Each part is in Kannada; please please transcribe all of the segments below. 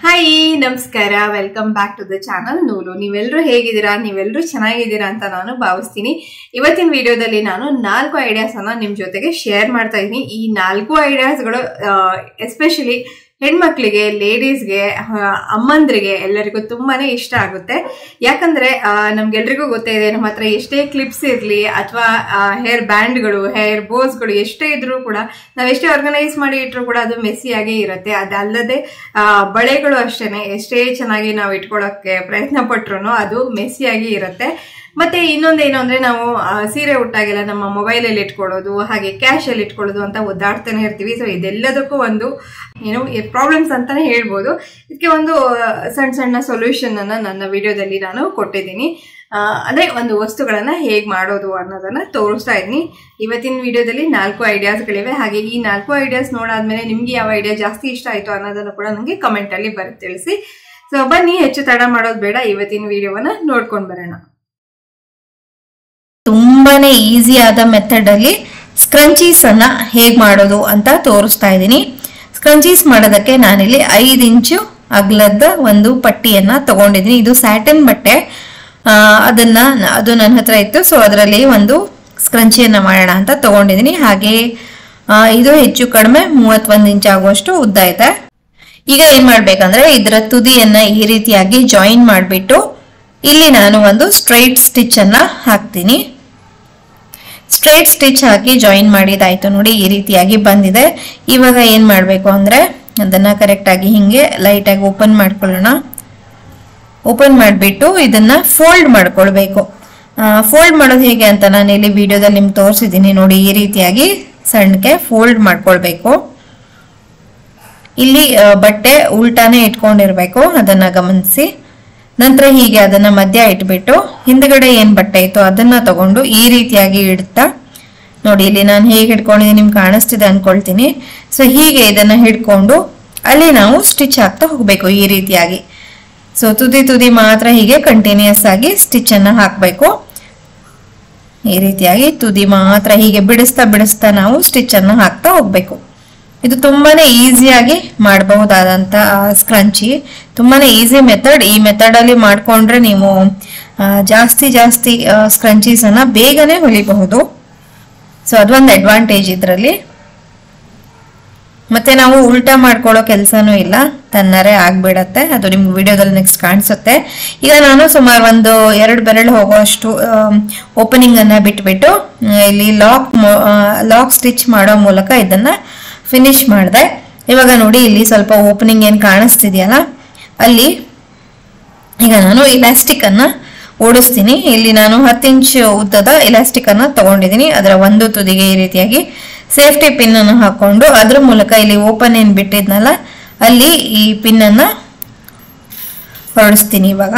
ಹಾಯ್ ನಮಸ್ಕಾರ, welcome back to the channel ನೂಲು. ನೀವೆಲ್ಲರೂ ಹೇಗಿದ್ದೀರಾ? ನೀವೆಲ್ಲರೂ ಚೆನ್ನಾಗಿದ್ದೀರಾ ಅಂತ ನಾನು ಭಾವಿಸ್ತೀನಿ. ಇವತ್ತಿನ ವಿಡಿಯೋದಲ್ಲಿ ನಾನು 4 ಐಡಿಯಾಸ್ ಅನ್ನ ನಿಮ್ ಜೊತೆಗೆ ಶೇರ್ ಮಾಡ್ತಾ ಇದ್ದೀನಿ. ಈ 4 ಐಡಿಯಾಸ್ಗಳು ಎಸ್ಪೆಷಲಿ ಹೆಣ್ಮಕ್ಳಿಗೆ, ಲೇಡೀಸ್ಗೆ, ಅಮ್ಮಂದ್ರಿಗೆ ಎಲ್ಲರಿಗೂ ತುಂಬಾನೇ ಇಷ್ಟ ಆಗುತ್ತೆ. ಯಾಕಂದ್ರೆ ನಮ್ಗೆಲ್ರಿಗೂ ಗೊತ್ತೇ ಇದೆ, ನಮ್ಮ ಹತ್ರ ಎಷ್ಟೇ ಕ್ಲಿಪ್ಸ್ ಇರ್ಲಿ ಅಥವಾ ಹೇರ್ ಬ್ಯಾಂಡ್ಗಳು, ಹೇರ್ ಬೋಸ್ಗಳು ಎಷ್ಟೇ ಇದ್ರೂ ಕೂಡ, ನಾವೆಷ್ಟೇ ಆರ್ಗನೈಸ್ ಮಾಡಿ ಇಟ್ರು ಕೂಡ ಅದು ಮೆಸ್ಸಿಯಾಗೇ ಇರುತ್ತೆ. ಅದಲ್ಲದೆ ಬಳೆಗಳು ಅಷ್ಟೇನೆ, ಎಷ್ಟೇ ಚೆನ್ನಾಗಿ ನಾವು ಇಟ್ಕೊಳ್ಳೋಕೆ ಪ್ರಯತ್ನ ಪಟ್ರು ಅದು ಮೆಸ್ಸಿಯಾಗಿ ಇರುತ್ತೆ. ಮತ್ತೆ ಇನ್ನೊಂದೇನು ಅಂದ್ರೆ, ನಾವು ಸೀರೆ ಉಟ್ಟಾಗೆಲ್ಲ ನಮ್ಮ ಮೊಬೈಲ್ ಅಲ್ಲಿ ಇಟ್ಕೊಳ್ಳೋದು, ಹಾಗೆ ಕ್ಯಾಶ್ ಅಲ್ಲಿ ಇಟ್ಕೊಳ್ಳೋದು ಅಂತ ಒದ್ದಾಡ್ತಾನೆ ಇರ್ತೀವಿ. ಸೊ ಇದೆಲ್ಲದಕ್ಕೂ ಒಂದು ಪ್ರಾಬ್ಲಮ್ಸ್ ಅಂತಾನೆ ಹೇಳ್ಬೋದು. ಇದಕ್ಕೆ ಒಂದು ಸಣ್ಣ ಸಣ್ಣ ಸೊಲ್ಯೂಷನ್ ಅನ್ನ ನನ್ನ ವಿಡಿಯೋದಲ್ಲಿ ನಾನು ಕೊಟ್ಟಿದ್ದೀನಿ. ಅದೇ ಒಂದು ವಸ್ತುಗಳನ್ನ ಹೇಗ್ ಮಾಡೋದು ಅನ್ನೋದನ್ನ ತೋರಿಸ್ತಾ ಇದ್ದೀನಿ. ಇವತ್ತಿನ ವಿಡಿಯೋದಲ್ಲಿ 4 ಐಡಿಯಾಸ್ಗಳಿವೆ. ಹಾಗೆ ಈ 4 ಐಡಿಯಾಸ್ ನೋಡಾದ್ಮೇಲೆ ನಿಮ್ಗೆ ಯಾವ ಐಡಿಯಾ ಜಾಸ್ತಿ ಇಷ್ಟ ಆಯ್ತು ಅನ್ನೋದನ್ನು ಕೂಡ ನನಗೆ ಕಮೆಂಟ್ ಅಲ್ಲಿ ಬರೆದು ತಿಳಿಸಿ. ಸೊ ಬನ್ನಿ, ಹೆಚ್ಚು ತಡ ಮಾಡೋದು ಬೇಡ, ಇವತ್ತಿನ ವಿಡಿಯೋವನ್ನ ನೋಡ್ಕೊಂಡ್ ಬರೋಣ. ತುಂಬಾನೇ ಈಸಿ ಆದ ಮೆಥಡ್ ಅಲ್ಲಿ ಸ್ಕ್ರಂಚೀಸ್ ಅನ್ನ ಹೇಗ್ ಮಾಡೋದು ಅಂತ ತೋರಿಸ್ತಾ ಇದ್ದೀನಿ. ಸ್ಕ್ರಂಚೀಸ್ ಮಾಡೋದಕ್ಕೆ ನಾನಿಲ್ಲಿ 5 ಇಂಚು ಅಗಲದ ಒಂದು ಪಟ್ಟಿಯನ್ನ ತಗೊಂಡಿದ್ದೀನಿ. ಇದು ಸ್ಯಾಟಿನ್ ಬಟ್ಟೆ, ಅದು ನನ್ನ ಹತ್ರ ಇತ್ತು. ಸೊ ಅದರಲ್ಲಿ ಒಂದು ಸ್ಕ್ರಂಚಿಯನ್ನ ಮಾಡೋಣ ಅಂತ ತಗೊಂಡಿದ್ದೀನಿ. ಹಾಗೆ ಇದು ಹೆಚ್ಚು ಕಡಿಮೆ 31 ಇಂಚ್ ಆಗುವಷ್ಟು ಉದ್ದ ಇದೆ. ಈಗ ಏನ್ ಮಾಡ್ಬೇಕಂದ್ರೆ, ಇದರ ತುದಿಯನ್ನ ಈ ರೀತಿಯಾಗಿ ಜಾಯಿನ್ ಮಾಡಿಬಿಟ್ಟು ಇಲ್ಲಿ ನಾನು ಒಂದು ಸ್ಟ್ರೈಟ್ ಸ್ಟಿಚ್ ಅನ್ನ ಹಾಕ್ತೀನಿ. ಸ್ಟ್ರೈಟ್ ಸ್ಟಿಚ್ ಹಾಕಿ ಜಾಯಿನ್ ಮಾಡಿದಾಯ್ತು ನೋಡಿ, ಈ ರೀತಿಯಾಗಿ ಬಂದಿದೆ. ಇವಾಗ ಏನ್ ಮಾಡ್ಬೇಕು ಅಂದ್ರೆ, ಅದನ್ನ ಕರೆಕ್ಟ್ ಆಗಿ ಹಿಂಗೆ ಲೈಟ್ ಆಗಿ ಓಪನ್ ಮಾಡ್ಕೊಳ್ಳೋಣ. ಓಪನ್ ಮಾಡಿಬಿಟ್ಟು ಇದನ್ನ ಫೋಲ್ಡ್ ಮಾಡ್ಕೊಳ್ಬೇಕು. ಫೋಲ್ಡ್ ಮಾಡೋದು ಹೇಗೆ ಅಂತ ನಾನು ಇಲ್ಲಿ ವಿಡಿಯೋದಲ್ಲಿ ನಿಮ್ಗೆ ತೋರಿಸಿದ್ದೀನಿ ನೋಡಿ. ಈ ರೀತಿಯಾಗಿ ಸಣ್ಣಕ್ಕೆ ಫೋಲ್ಡ್ ಮಾಡ್ಕೊಳ್ಬೇಕು. ಇಲ್ಲಿ ಬಟ್ಟೆ ಉಲ್ಟಾನೇ ಇಟ್ಕೊಂಡಿರ್ಬೇಕು, ಅದನ್ನ ಗಮನಿಸಿ. ನಂತರ ಹೀಗೆ ಅದನ್ನ ಮಧ್ಯ ಇಟ್ಬಿಟ್ಟು ಹಿಂದ್ಗಡೆ ಏನ್ ಬಟ್ಟೆ ಇತ್ತು ಅದನ್ನ ತಗೊಂಡು ಈ ರೀತಿಯಾಗಿ ಇಡ್ತಾ ನೋಡಿ, ಇಲ್ಲಿ ನಾನು ಹೇಗೆ ಹಿಡ್ಕೊಂಡಿದ್ದೀನಿ ನಿಮ್ಗೆ ಕಾಣಿಸ್ತಿದೆ ಅನ್ಕೊಳ್ತೀನಿ. ಸೊ ಹೀಗೆ ಇದನ್ನ ಹಿಡ್ಕೊಂಡು ಅಲ್ಲಿ ನಾವು ಸ್ಟಿಚ್ ಹಾಕ್ತಾ ಹೋಗ್ಬೇಕು ಈ ರೀತಿಯಾಗಿ. ಸೊ ತುದಿ ಮಾತ್ರ ಹೀಗೆ ಕಂಟಿನ್ಯೂಸ್ ಆಗಿ ಸ್ಟಿಚ್ ಅನ್ನ ಹಾಕ್ಬೇಕು. ಈ ರೀತಿಯಾಗಿ ತುದಿ ಮಾತ್ರ ಹೀಗೆ ಬಿಡಿಸ್ತಾ ನಾವು ಸ್ಟಿಚ್ ಅನ್ನ ಹಾಕ್ತಾ ಹೋಗ್ಬೇಕು. ಇದು ತುಂಬಾನೇ ಈಸಿಯಾಗಿ ಮಾಡಬಹುದಾದಂತ ಸ್ಕ್ರಂಚಿ, ತುಂಬಾನೇ ಈಸಿ ಮೆಥಡ್. ಈ ಮೆಥಡ್ ಅಲ್ಲಿ ಮಾಡ್ಕೊಂಡ್ರೆ ನೀವು ಜಾಸ್ತಿ ಸ್ಕ್ರಂಚೀಸ್ ಅನ್ನ ಬೇಗನೆ ಹೊಲಿಬಹುದು. ಸೊ ಅದೊಂದು ಅಡ್ವಾಂಟೇಜ್ ಇದರಲ್ಲಿ. ಮತ್ತೆ ನಾವು ಉಲ್ಟಾ ಮಾಡ್ಕೊಳ್ಳೋ ಕೆಲಸನೂ ಇಲ್ಲ, ತನ್ನರೇ ಆಗ್ಬಿಡತ್ತೆ. ಅದು ನಿಮ್ಗೆ ವಿಡಿಯೋದಲ್ಲಿ ನೆಕ್ಸ್ಟ್ ಕಾಣಿಸುತ್ತೆ. ಈಗ ನಾನು ಸುಮಾರು ಒಂದು 2 ಬೆರಳು ಹೋಗುವಷ್ಟು ಓಪನಿಂಗ್ ಅನ್ನ ಬಿಟ್ಬಿಟ್ಟು ಇಲ್ಲಿ ಲಾಕ್ ಸ್ಟಿಚ್ ಮಾಡೋ ಮೂಲಕ ಇದನ್ನ ಫಿನಿಶ್ ಮಾಡಿದೆ. ಇವಾಗ ನೋಡಿ, ಇಲ್ಲಿ ಸ್ವಲ್ಪ ಓಪನಿಂಗ್ ಏನ್ ಕಾಣಿಸ್ತಿದೆಯಲ್ಲ, ಅಲ್ಲಿ ಈಗ ನಾನು ಇಲಾಸ್ಟಿಕ್ ಅನ್ನ ಓಡಿಸ್ತೀನಿ. ಇಲ್ಲಿ ನಾನು 10 ಇಂಚ್ ಉದ್ದದ ಇಲಾಸ್ಟಿಕ್ ಅನ್ನ ತಗೊಂಡಿದ್ದೀನಿ. ಅದರ ಒಂದು ತುದಿಗೆ ಈ ರೀತಿಯಾಗಿ ಸೇಫ್ಟಿ ಪಿನ್ ಅನ್ನು ಹಾಕೊಂಡು ಅದ್ರ ಮೂಲಕ ಇಲ್ಲಿ ಓಪನ್ ಏನ್ ಬಿಟ್ಟಿದ್ನಲ್ಲ ಅಲ್ಲಿ ಈ ಪಿನ್ ಅನ್ನ ಹೊರಡಿಸ್ತೀನಿ ಇವಾಗ.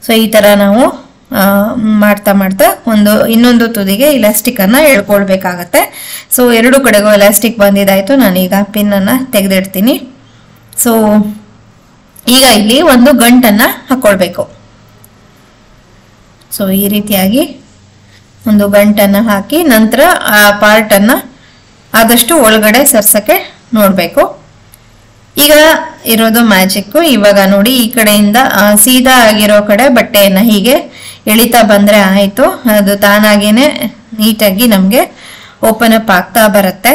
ಸೊ ಈ ತರ ನಾವು ಮಾಡ್ತಾ ಇನ್ನೊಂದು ತುದಿಗೆ ಇಲಾಸ್ಟಿಕ್ ಅನ್ನ ಎಳ್ಕೊಳ್ಬೇಕಾಗತ್ತೆ. ಸೊ 2 ಕಡೆಗೂ ಇಲಾಸ್ಟಿಕ್ ಬಂದಿದ್ದಾಯ್ತು. ನಾನೀಗ ಪಿನ್ ಅನ್ನ ತೆಗೆದಿಡ್ತೀನಿ. ಸೊ ಈಗ ಇಲ್ಲಿ ಒಂದು ಗಂಟನ್ನ ಹಾಕೊಳ್ಬೇಕು. ಸೊ ಈ ರೀತಿಯಾಗಿ ಒಂದು ಗಂಟನ್ನ ಹಾಕಿ ನಂತರ ಆ ಪಾರ್ಟ್ ಅನ್ನ ಆದಷ್ಟು ಒಳಗಡೆ ಸರ್ಸಕ್ಕೆ ನೋಡ್ಬೇಕು. ಈಗ ಇರೋದು ಮ್ಯಾಜಿಕ್. ಇವಾಗ ನೋಡಿ, ಈ ಕಡೆಯಿಂದ ಸೀದಾ ಆಗಿರೋ ಕಡೆ ಬಟ್ಟೆಯನ್ನ ಹೀಗೆ ಎಳಿತಾ ಬಂದ್ರೆ ಆಯ್ತು, ಅದು ತಾನಾಗೇನೆ ನೀಟಾಗಿ ನಮ್ಗೆ ಓಪನ್ ಅಪ್ ಆಗ್ತಾ ಬರುತ್ತೆ.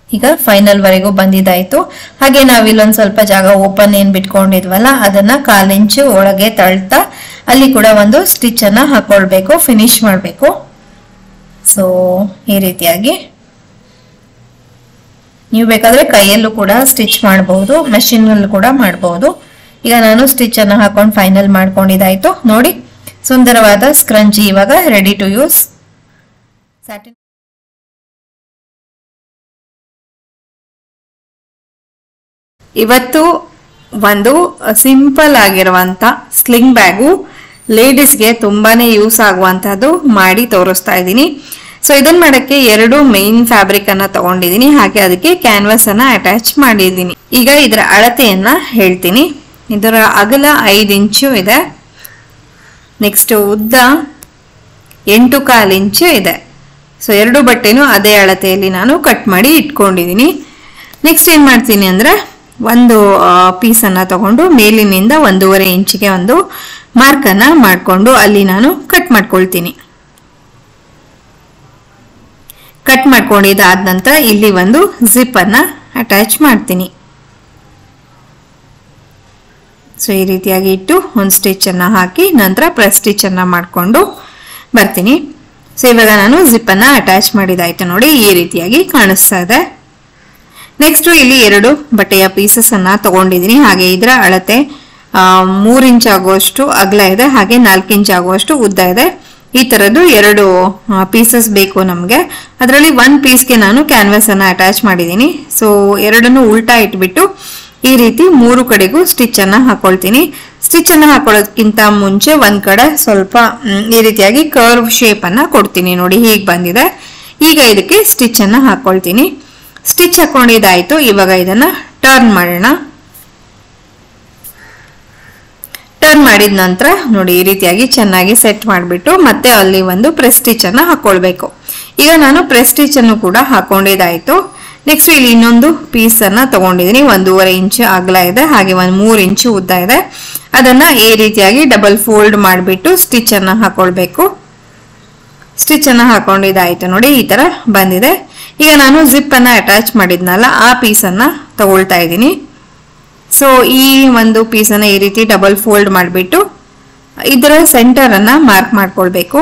ಈಗ ಫೈನಲ್ ವರೆಗೂ ಬಂದಿದ್ದಾಯ್ತು. ಹಾಗೆ ನಾವಿಲ್ಲೊಂದ್ ಸ್ವಲ್ಪ ಜಾಗ ಓಪನ್ ಏನ್ ಬಿಟ್ಕೊಂಡಿದ್ವಲ್ಲ ಅದನ್ನ 1/4 ಇಂಚು ಒಳಗೆ ತಳ್ತಾ ಅಲ್ಲಿ ಕೂಡ ಒಂದು ಸ್ಟಿಚ್ ಅನ್ನ ಹಾಕೊಳ್ಬೇಕು, ಫಿನಿಶ್ ಮಾಡ್ಬೇಕು. ಸೊ ಈ ರೀತಿಯಾಗಿ ನೀವು ಬೇಕಾದ್ರೆ ಕೈಯಲ್ಲೂ ಕೂಡ ಸ್ಟಿಚ್ ಮಾಡಬಹುದು, ಮೆಷಿನ್ ಅಲ್ಲೂ ಕೂಡ ಮಾಡಬಹುದು. ಈಗ ನಾನು ಸ್ಟಿಚ್ ಅನ್ನ ಹಾಕೊಂಡು ಫೈನಲ್ ಮಾಡ್ಕೊಂಡಿದ್ದಾಯ್ತು ನೋಡಿ. ಸುಂದರವಾದ ಸ್ಕ್ರಂಚಿ ಇವಾಗ ರೆಡಿ ಟು ಯೂಸ್. ಸ್ಯಾಟಿನ್ ಇವತ್ತು ಒಂದು ಸಿಂಪಲ್ ಆಗಿರುವಂತ ಸ್ಲಿಂಗ್ ಬ್ಯಾಗು ಲೇಡೀಸ್ಗೆ ತುಂಬಾನೇ ಯೂಸ್ ಆಗುವಂತದ್ದು ಮಾಡಿ ತೋರಿಸ್ತಾ ಇದ್ದೀನಿ. ಸೊ ಇದನ್ನ ಮಾಡಕ್ಕೆ 2 ಮೇನ್ ಫ್ಯಾಬ್ರಿಕ್ ಅನ್ನ ತಗೊಂಡಿದ್ದೀನಿ. ಹಾಗೆ ಅದಕ್ಕೆ ಕ್ಯಾನ್ವಾಸ್ ಅನ್ನ ಅಟ್ಯಾಚ್ ಮಾಡಿದ್ದೀನಿ. ಈಗ ಇದರ ಅಳತೆಯನ್ನ ಹೇಳ್ತೀನಿ. ಇದರ ಅಗಲ 5 ಇಂಚು ಇದೆ. ನೆಕ್ಸ್ಟ್ ಉದ್ದ 8.25 ಇಂಚು ಇದೆ. ಸೊ 2 ಬಟ್ಟೆನೂ ಅದೇ ಅಳತೆಯಲ್ಲಿ ನಾನು ಕಟ್ ಮಾಡಿ ಇಟ್ಕೊಂಡಿದ್ದೀನಿ. ನೆಕ್ಸ್ಟ್ ಏನು ಮಾಡ್ತೀನಿ ಅಂದರೆ ಒಂದು ಪೀಸನ್ನು ತಗೊಂಡು ಮೇಲಿನಿಂದ 1.5 ಇಂಚಿಗೆ ಒಂದು ಮಾರ್ಕನ್ನು ಮಾಡಿಕೊಂಡು ಅಲ್ಲಿ ನಾನು ಕಟ್ ಮಾಡ್ಕೊಳ್ತೀನಿ. ಕಟ್ ಮಾಡ್ಕೊಂಡಿದ್ದಾದ ನಂತರ ಇಲ್ಲಿ ಒಂದು ಜಿಪ್ಪನ್ನು ಅಟ್ಯಾಚ್ ಮಾಡ್ತೀನಿ. ಸೊ ಈ ರೀತಿಯಾಗಿ ಇಟ್ಟು ಒಂದು ಸ್ಟಿಚನ್ನು ಹಾಕಿ ನಂತರ ಪ್ರೆಸ್ ಸ್ಟಿಚನ್ನು ಮಾಡಿಕೊಂಡು ಬರ್ತೀನಿ. ಸೊ ಇವಾಗ ನಾನು ಜಿಪ್ಪನ್ನು ಅಟ್ಯಾಚ್ ಮಾಡಿದಾಯ್ತು ನೋಡಿ, ಈ ರೀತಿಯಾಗಿ ಕಾಣಿಸ್ತಾ ಇದೆ. ನೆಕ್ಸ್ಟ್ ಇಲ್ಲಿ 2 ಬಟ್ಟೆಯ ಪೀಸಸ್ಸನ್ನು ತಗೊಂಡಿದ್ದೀನಿ. ಹಾಗೆ ಇದರ ಅಳತೆ 3 ಇಂಚ್ ಆಗುವಷ್ಟು ಅಗಲ ಇದೆ, ಹಾಗೆ 4 ಇಂಚ್ ಆಗುವಷ್ಟು ಉದ್ದ ಇದೆ. ಈ ತರದ್ದು 2 ಪೀಸಸ್ ಬೇಕು ನಮಗೆ. ಅದರಲ್ಲಿ 1 ಪೀಸ್ಗೆ ನಾನು ಕ್ಯಾನ್ವಾಸ್ ಅನ್ನು ಅಟ್ಯಾಚ್ ಮಾಡಿದ್ದೀನಿ. ಸೊ 2 ಉಲ್ಟಾ ಇಟ್ಬಿಟ್ಟು ಈ ರೀತಿ 3 ಕಡೆಗೂ ಸ್ಟಿಚ್ ಅನ್ನ ಹಾಕೊಳ್ತೀನಿ. ಸ್ಟಿಚ್ ಅನ್ನ ಹಾಕೊಳ್ಳೋದಕ್ಕಿಂತ ಮುಂಚೆ ಒಂದ್ ಕಡೆ ಸ್ವಲ್ಪ ಈ ರೀತಿಯಾಗಿ ಕರ್ವ್ ಶೇಪ್ ಅನ್ನ ಕೊಡ್ತೀನಿ. ನೋಡಿ ಹೀಗೆ ಬಂದಿದೆ. ಈಗ ಇದಕ್ಕೆ ಸ್ಟಿಚ್ ಅನ್ನ ಹಾಕೊಳ್ತೀನಿ. ಸ್ಟಿಚ್ ಹಾಕೊಂಡಿದ್ದಾಯ್ತು. ಇವಾಗ ಇದನ್ನ ಟರ್ನ್ ಮಾಡೋಣ. ಟರ್ನ್ ಮಾಡಿದ ನಂತರ ನೋಡಿ ಈ ರೀತಿಯಾಗಿ ಚೆನ್ನಾಗಿ ಸೆಟ್ ಮಾಡಿಬಿಟ್ಟು ಮತ್ತೆ ಅಲ್ಲಿ ಒಂದು ಪ್ರೆಸ್ ಸ್ಟಿಚ್ ಅನ್ನ ಹಾಕೊಳ್ಬೇಕು. ಈಗ ನಾನು ಪ್ರೆಸ್ ಸ್ಟಿಚ್ ಅನ್ನು ಕೂಡ ಹಾಕೊಂಡಿದ್ದಾಯ್ತು. ನೆಕ್ಸ್ಟ್ ಇಲ್ಲಿ ಇನ್ನೊಂದು ಪೀಸ್ ಅನ್ನ ತಗೊಂಡಿದ್ದೀನಿ. 1.5 ಇಂಚ್ ಅಗಲ ಇದೆ, ಹಾಗೆ 3 ಇಂಚ್ ಉದ್ದ ಇದೆ. ಅದನ್ನ ಈ ರೀತಿಯಾಗಿ ಡಬಲ್ ಫೋಲ್ಡ್ ಮಾಡಿಬಿಟ್ಟು ಸ್ಟಿಚ್ ಅನ್ನ ಹಾಕೊಳ್ಬೇಕು. ಸ್ಟಿಚ್ ಅನ್ನ ಹಾಕೊಂಡಿದ್ದಾಯ್ತು ನೋಡಿ, ಈ ತರ ಬಂದಿದೆ. ಈಗ ನಾನು ಜಿಪ್ ಅನ್ನ ಅಟ್ಯಾಚ್ ಮಾಡಿದ್ನಲ್ಲ ಆ ಪೀಸ್ ಅನ್ನ ತಗೊಳ್ತಾ ಇದ್ದೀನಿ. ಸೊ ಈ ಒಂದು ಪೀಸನ್ನ ಈ ರೀತಿ ಡಬಲ್ ಫೋಲ್ಡ್ ಮಾಡಿಬಿಟ್ಟು ಇದರ ಸೆಂಟರ್ ಅನ್ನ ಮಾರ್ಕ್ ಮಾಡ್ಕೊಳ್ಬೇಕು.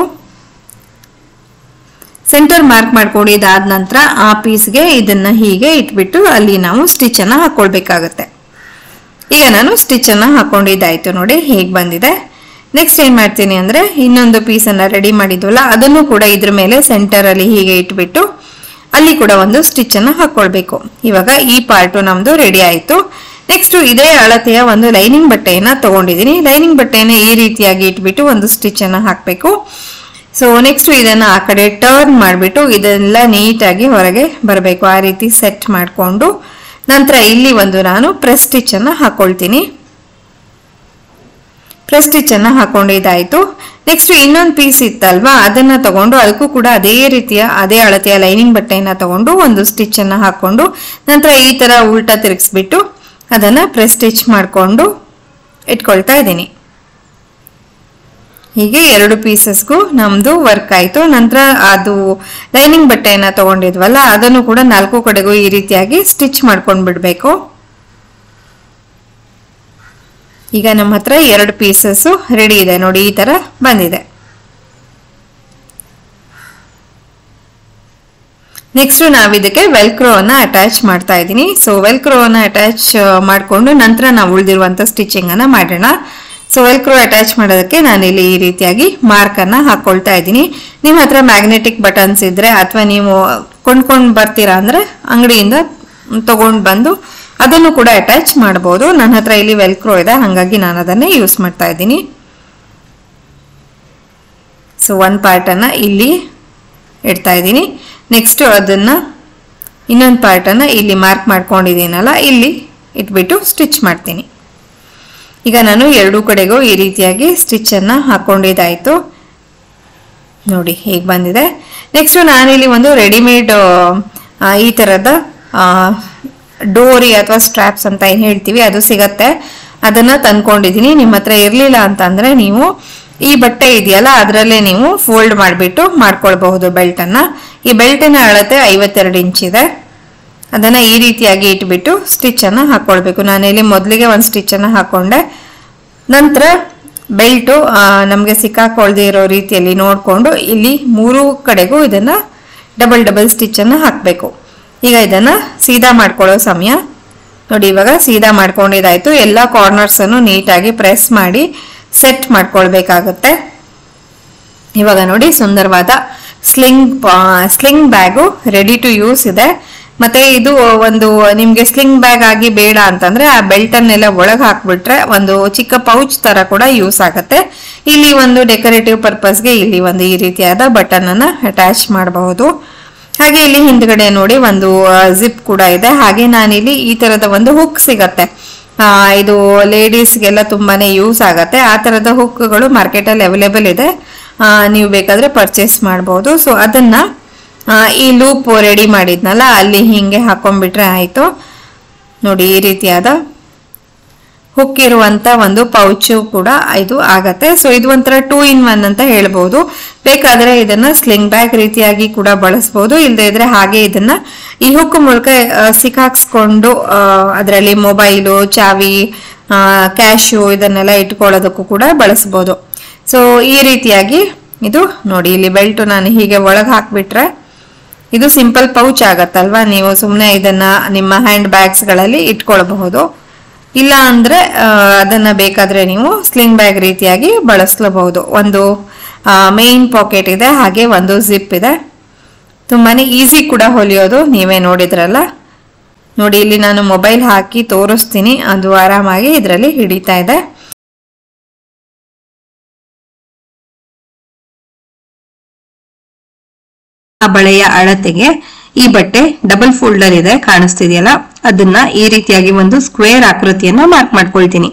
ಸೆಂಟರ್ ಮಾರ್ಕ್ ಮಾಡ್ಕೊಂಡಿದ್ದಾದ ನಂತರ ಆ ಪೀಸ್ಗೆ ಇದನ್ನ ಹೀಗೆ ಇಟ್ಬಿಟ್ಟು ಅಲ್ಲಿ ನಾವು ಸ್ಟಿಚ್ ಅನ್ನ ಹಾಕೊಳ್ಬೇಕಾಗತ್ತೆ. ಈಗ ನಾನು ಸ್ಟಿಚ್ ಅನ್ನ ಹಾಕೊಂಡಿದ್ದಾಯ್ತು ನೋಡಿ, ಹೇಗೆ ಬಂದಿದೆ. ನೆಕ್ಸ್ಟ್ ಏನ್ ಮಾಡ್ತೀನಿ ಅಂದ್ರೆ ಇನ್ನೊಂದು ಪೀಸ್ ಅನ್ನ ರೆಡಿ ಮಾಡಿದ್ವಲ್ಲ ಅದನ್ನು ಕೂಡ ಇದ್ರ ಮೇಲೆ ಸೆಂಟರ್ ಅಲ್ಲಿ ಹೀಗೆ ಇಟ್ಬಿಟ್ಟು ಅಲ್ಲಿ ಕೂಡ ಒಂದು ಸ್ಟಿಚ್ ಅನ್ನ ಹಾಕೊಳ್ಬೇಕು. ಇವಾಗ ಈ ಪಾರ್ಟ್ ನಮ್ದು ರೆಡಿ ಆಯ್ತು. ನೆಕ್ಸ್ಟ್ ಇದೇ ಅಳತೆಯ ಒಂದು ಲೈನಿಂಗ್ ಬಟ್ಟೆಯನ್ನ ತಗೊಂಡಿದ್ದೀನಿ. ಲೈನಿಂಗ್ ಬಟ್ಟೆಯನ್ನ ಈ ರೀತಿಯಾಗಿ ಇಟ್ಬಿಟ್ಟು ಒಂದು ಸ್ಟಿಚ್ ಅನ್ನ ಹಾಕ್ಬೇಕು. ಸೊ ನೆಕ್ಸ್ಟ್ ಇದನ್ನ ಆ ಕಡೆ ಟರ್ನ್ ಮಾಡಿಬಿಟ್ಟು ಇದೆಲ್ಲ ನೀಟಾಗಿ ಹೊರಗೆ ಬರಬೇಕು. ಆ ರೀತಿ ಸೆಟ್ ಮಾಡಿಕೊಂಡು ನಂತರ ಇಲ್ಲಿ ಒಂದು ನಾನು ಪ್ರೆಸ್ ಸ್ಟಿಚ್ ಅನ್ನ ಹಾಕೊಳ್ತೀನಿ. ಪ್ರೆಸ್ ಸ್ಟಿಚ್ ಅನ್ನ ಹಾಕೊಂಡಿದ್ದಾಯ್ತು. ನೆಕ್ಸ್ಟ್ ಇನ್ನೊಂದು ಪೀಸ್ ಇತ್ತಲ್ವಾ ಅದನ್ನ ತಗೊಂಡು ಅದಕ್ಕೂ ಕೂಡ ಅದೇ ಅಳತೆಯ ಲೈನಿಂಗ್ ಬಟ್ಟೆಯನ್ನ ತಗೊಂಡು ಒಂದು ಸ್ಟಿಚ್ ಅನ್ನ ಹಾಕೊಂಡು ನಂತರ ಈ ತರ ಉಲ್ಟಾ ತಿರುಗಿಸ್ಬಿಟ್ಟು ಅದನ್ನ ಪ್ರೆಸ್ ಸ್ಟಿಚ್ ಮಾಡಿಕೊಂಡು ಇಟ್ಕೊಳ್ತಾ ಇದ್ದೀನಿ. ಹೀಗೆ 2 ಪೀಸಸ್ಗೂ ನಮ್ದು ವರ್ಕ್ ಆಯ್ತು. ನಂತರ ಅದು ಲೈನಿಂಗ್ ಬಟ್ಟೆಯನ್ನ ತಗೊಂಡಿದ್ವಲ್ಲ ಅದನ್ನು ಕೂಡ 4 ಕಡೆಗೂ ಈ ರೀತಿಯಾಗಿ ಸ್ಟಿಚ್ ಮಾಡ್ಕೊಂಡು ಬಿಡ್ಬೇಕು. ಈಗ ನಮ್ಮ ಹತ್ರ 2 ಪೀಸಸ್ ರೆಡಿ ಇದೆ ನೋಡಿ, ಈ ತರ ಬಂದಿದೆ. ನೆಕ್ಸ್ಟ್ ನಾವು ಇದಕ್ಕೆ ವೆಲ್ಕ್ರೋ ಅನ್ನ ಅಟ್ಯಾಚ್ ಮಾಡ್ತಾ ಇದ್ದೀನಿ. ಸೊ ವೆಲ್ಕ್ರೋ ಅನ್ನ ಅಟ್ಯಾಚ್ ಮಾಡಿಕೊಂಡು ನಂತರ ನಾವು ಉಳಿದಿರುವಂತ ಸ್ಟಿಚಿಂಗ್ ಅನ್ನ ಮಾಡೋಣ. ಸೊ ವೆಲ್ಕ್ರೋ ಅಟ್ಯಾಚ್ ಮಾಡೋದಕ್ಕೆ ನಾನು ಇಲ್ಲಿ ಈ ರೀತಿಯಾಗಿ ಮಾರ್ಕ್ ಅನ್ನ ಹಾಕೊಳ್ತಾ ಇದ್ದೀನಿ. ನಿಮ್ಮ ಹತ್ರ ಮ್ಯಾಗ್ನೆಟಿಕ್ ಬಟನ್ಸ್ ಇದ್ರೆ ಅಥವಾ ನೀವು ಕೊಂಡ್ಕೊಂಡು ಬರ್ತೀರಾ ಅಂದ್ರೆ ಅಂಗಡಿಯಿಂದ ತಗೊಂಡು ಬಂದು ಅದನ್ನು ಕೂಡ ಅಟ್ಯಾಚ್ ಮಾಡಬಹುದು. ನನ್ನ ಹತ್ರ ಇಲ್ಲಿ ವೆಲ್ಕ್ರೋ ಇದೆ, ಹಾಗಾಗಿ ನಾನು ಅದನ್ನೇ ಯೂಸ್ ಮಾಡ್ತಾ ಇದ್ದೀನಿ. ಸೊ ಒಂದು ಪಾರ್ಟ್ ಅನ್ನ ಇಲ್ಲಿ ಇಡ್ತಾ ಇದ್ದೀನಿ. ನೆಕ್ಸ್ಟ್ ಅದನ್ನ ಇನ್ನೊಂದು ಪಾರ್ಟ್ ಅನ್ನ ಇಲ್ಲಿ ಮಾರ್ಕ್ ಮಾಡ್ಕೊಂಡಿದ್ದೀನಲ್ಲ ಇಲ್ಲಿ ಇಟ್ಬಿಟ್ಟು ಸ್ಟಿಚ್ ಮಾಡ್ತೀನಿ. ಈಗ ನಾನು 2 ಕಡೆಗೂ ಈ ರೀತಿಯಾಗಿ ಸ್ಟಿಚ್ ಅನ್ನ ಹಾಕೊಂಡಿದ್ದಾಯ್ತು ನೋಡಿ, ಹೇಗೆ ಬಂದಿದೆ. ನೆಕ್ಸ್ಟ್ ನಾನಿಲ್ಲಿ ಒಂದು ರೆಡಿಮೇಡ್ ಈ ತರದ ಡೋರಿ ಅಥವಾ ಸ್ಟ್ರಾಪ್ಸ್ ಅಂತ ಏನ್ ಹೇಳ್ತೀವಿ ಅದು ಸಿಗತ್ತೆ. ಅದನ್ನ ತಂದ್ಕೊಂಡಿದ್ದೀನಿ. ನಿಮ್ಮ ಹತ್ರ ಇರ್ಲಿಲ್ಲ ಅಂತಂದ್ರೆ ನೀವು ಈ ಬಟ್ಟೆ ಇದೆಯಲ್ಲ ಅದರಲ್ಲೇ ನೀವು ಫೋಲ್ಡ್ ಮಾಡಿಬಿಟ್ಟು ಮಾಡ್ಕೊಳ್ಬಹುದು ಬೆಲ್ಟ್ ಅನ್ನ. ಈ ಬೆಲ್ಟಿನ ಅಳತೆ 52 ಇಂಚ್ ಇದೆ. ಅದನ್ನ ಈ ರೀತಿಯಾಗಿ ಇಟ್ಬಿಟ್ಟು ಸ್ಟಿಚ್ ಅನ್ನ ಹಾಕೊಳ್ಬೇಕು. ನಾನಿಲ್ಲಿ ಮೊದಲಿಗೆ ಒಂದು ಸ್ಟಿಚ್ ಅನ್ನ ಹಾಕೊಂಡೆ. ನಂತರ ಬೆಲ್ಟು ನಮಗೆ ಸಿಕ್ಕಾಕೊಳ್ದೇ ಇರೋ ರೀತಿಯಲ್ಲಿ ನೋಡ್ಕೊಂಡು ಇಲ್ಲಿ 3 ಕಡೆಗೂ ಇದನ್ನ ಡಬಲ್ ಸ್ಟಿಚ್ ಅನ್ನ ಹಾಕಬೇಕು. ಈಗ ಇದನ್ನ ಸೀದಾ ಮಾಡ್ಕೊಳ್ಳೋ ಸಮಯ ನೋಡಿ. ಇವಾಗ ಸೀದಾ ಮಾಡ್ಕೊಂಡಿದ್ದಾಯ್ತು. ಎಲ್ಲ ಕಾರ್ನರ್ಸ್ ಅನ್ನು ನೀಟಾಗಿ ಪ್ರೆಸ್ ಮಾಡಿ ಸೆಟ್ ಮಾಡ್ಕೊಳ್ಬೇಕಾಗತ್ತೆ. ಇವಾಗ ನೋಡಿ ಸುಂದರವಾದ sling bag ready to use ಇದೆ. ಮತ್ತೆ ಇದು ಒಂದು ನಿಮ್ಗೆ ಸ್ಲಿಂಗ್ ಬ್ಯಾಗ್ ಆಗಿ ಬೇಡ ಅಂತಂದ್ರೆ ಆ ಬೆಲ್ಟ್ ಅನ್ನೆಲ್ಲ ಒಳಗೆ ಹಾಕ್ಬಿಟ್ರೆ ಒಂದು ಚಿಕ್ಕ ಪೌಚ್ ತರ ಕೂಡ ಯೂಸ್ ಆಗುತ್ತೆ. ಇಲ್ಲಿ ಒಂದು ಡೆಕೋರೇಟಿವ್ ಪರ್ಪಸ್ಗೆ ಇಲ್ಲಿ ಒಂದು ಈ ರೀತಿಯಾದ ಬಟನ್ ಅನ್ನ ಅಟ್ಯಾಚ್ ಮಾಡಬಹುದು. ಹಾಗೆ ಇಲ್ಲಿ ಹಿಂದ್ಗಡೆ ನೋಡಿ ಒಂದು ಜಿಪ್ ಕೂಡ ಇದೆ. ಹಾಗೆ ನಾನಿಲ್ಲಿ ಈ ತರದ ಒಂದು ಹುಕ್ ಸಿಗತ್ತೆ. ಇದು ಲೇಡೀಸ್ಗೆಲ್ಲ ತುಂಬಾನೇ ಯೂಸ್ ಆಗತ್ತೆ. ಆ ತರದ ಹುಕ್ಗಳು ಮಾರ್ಕೆಟ್ ಅಲ್ಲಿ ಅವೈಲೇಬಲ್ ಇದೆ, ನೀವು ಬೇಕಾದ್ರೆ ಪರ್ಚೇಸ್ ಮಾಡಬಹುದು. ಸೊ ಅದನ್ನ ಈ ಲೂಪ್ ರೆಡಿ ಮಾಡಿದ್ನಲ್ಲ ಅಲ್ಲಿ ಹಿಂಗೆ ಹಾಕೊಂಡ್ಬಿಟ್ರೆ ಆಯ್ತು. ನೋಡಿ ಈ ರೀತಿಯಾದ ಹುಕ್ ಇರುವಂತ ಒಂದು ಪೌಚು ಕೂಡ ಇದು ಆಗತ್ತೆ. ಸೊ ಇದು ಒಂಥರ 2 in 1 ಅಂತ ಹೇಳ್ಬಹುದು. ಬೇಕಾದ್ರೆ ಇದನ್ನ ಸ್ಲಿಂಗ್ ಬ್ಯಾಗ್ ರೀತಿಯಾಗಿ ಕೂಡ ಬಳಸಬಹುದು. ಇಲ್ಲದೆ ಇದ್ರೆ ಹಾಗೆ ಇದನ್ನ ಈ ಹುಕ್ ಮೂಲಕ ಸಿಕ್ಕಾಕ್ಸ್ಕೊಂಡು ಅದರಲ್ಲಿ ಮೊಬೈಲು, ಚಾವಿ, ಕ್ಯಾಶು ಇದನ್ನೆಲ್ಲ ಇಟ್ಕೊಳ್ಳೋದಕ್ಕೂ ಕೂಡ ಬಳಸಬಹುದು. ಸೊ ಈ ರೀತಿಯಾಗಿ ಇದು ನೋಡಿ, ಇಲ್ಲಿ ಬೆಲ್ಟ್ ನಾನು ಹೀಗೆ ಒಳಗೆ ಹಾಕ್ಬಿಟ್ರೆ ಇದು ಸಿಂಪಲ್ ಪೌಚ್ ಆಗತ್ತಲ್ವಾ. ನೀವು ಸುಮ್ಮನೆ ಇದನ್ನ ನಿಮ್ಮ ಹ್ಯಾಂಡ್ ಬ್ಯಾಗ್ಸ್ ಗಳಲ್ಲಿ ಇಟ್ಕೊಳ್ಬಹುದು. ಇಲ್ಲ ಅಂದ್ರೆ ಅದನ್ನ ಬೇಕಾದ್ರೆ ನೀವು ಸ್ಲಿಂಗ್ ಬ್ಯಾಗ್ ರೀತಿಯಾಗಿ ಬಳಸಬಹುದು. ಒಂದು ಮೇನ್ ಪಾಕೆಟ್ ಇದೆ, ಹಾಗೆ ಒಂದು ಜಿಪ್ ಇದೆ. ತುಂಬಾನೇ ಈಸಿ ಕೂಡ ಹೊಲಿಯೋದು, ನೀವೇ ನೋಡಿದ್ರಲ್ಲ. ನೋಡಿ ಇಲ್ಲಿ ನಾನು ಮೊಬೈಲ್ ಹಾಕಿ ತೋರಿಸ್ತೀನಿ, ಅದು ಆರಾಮಾಗಿ ಇದರಲ್ಲಿ ಹಿಡಿತಾ ಇದೆ. ಆ ಬಳೆಯ ಅಳತೆಗೆ ಈ ಬಟ್ಟೆ ಡಬಲ್ ಫೋಲ್ಡರ್ ಇದೆ, ಕಾಣಿಸ್ತಿದೆಯಲ್ಲ, ಅದನ್ನ ಈ ರೀತಿಯಾಗಿ ಒಂದು ಸ್ಕ್ವೇರ್ ಆಕೃತಿಯನ್ನ ಮಾರ್ಕ್ ಮಾಡ್ಕೊಳ್ತೀನಿ.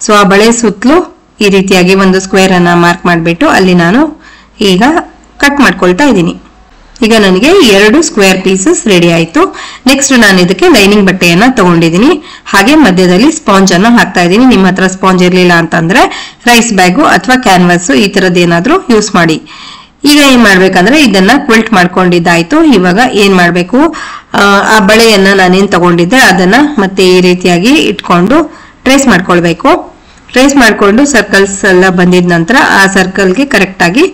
ಸೊ ಆ ಬಳೆ ಸುತ್ತಲೂ ಈ ರೀತಿಯಾಗಿ ಒಂದು ಸ್ಕ್ವೇರ್ ಅನ್ನ ಮಾರ್ಕ್ ಮಾಡಿಬಿಟ್ಟು ಅಲ್ಲಿ ನಾನು ಈಗ ಕಟ್ ಮಾಡ್ಕೊಳ್ತಾ ಇದ್ದೀನಿ. ಈಗ ನನಗೆ 2 ಸ್ಕ್ವೇರ್ ಪೀಸಸ್ ರೆಡಿ ಆಯ್ತು. ನೆಕ್ಸ್ಟ್ ನಾನು ಇದಕ್ಕೆ ಲೈನಿಂಗ್ ಬಟ್ಟೆಯನ್ನ ತಗೊಂಡಿದ್ದೀನಿ. ಹಾಗೆ ಮಧ್ಯದಲ್ಲಿ ಸ್ಪಾಂಜ್ ಅನ್ನ ಹಾಕ್ತಾ ಇದ್ದೀನಿ. ನಿಮ್ಮ ಹತ್ರ ಸ್ಪಾಂಜ್ ಇರ್ಲಿಲ್ಲ ಅಂತಂದ್ರೆ ರೈಸ್ ಬ್ಯಾಗು ಅಥವಾ ಕ್ಯಾನ್ವಾಸ್ ಈ ತರದ್ ಏನಾದ್ರೂ ಯೂಸ್ ಮಾಡಿ. ಈಗ ಏನ್ ಮಾಡ್ಬೇಕಂದ್ರೆ ಇದನ್ನ ಕ್ವಿಲ್ಟ್ ಮಾಡ್ಕೊಂಡಿದ್ದಾಯ್ತು. ಇವಾಗ ಏನ್ ಮಾಡ್ಬೇಕು, ಆ ಬಳೆಯನ್ನ ನಾನೇನ್ ತಗೊಂಡಿದ್ದೆ ಅದನ್ನ ಮತ್ತೆ ಈ ರೀತಿಯಾಗಿ ಇಟ್ಕೊಂಡು ಟ್ರೇಸ್ ಮಾಡ್ಕೊಳ್ಬೇಕು. ಟ್ರೇಸ್ ಮಾಡ್ಕೊಂಡು ಸರ್ಕಲ್ಸ್ ಎಲ್ಲ ಬಂದಿದ ನಂತರ ಆ ಸರ್ಕಲ್ಗೆ ಕರೆಕ್ಟ್ ಆಗಿ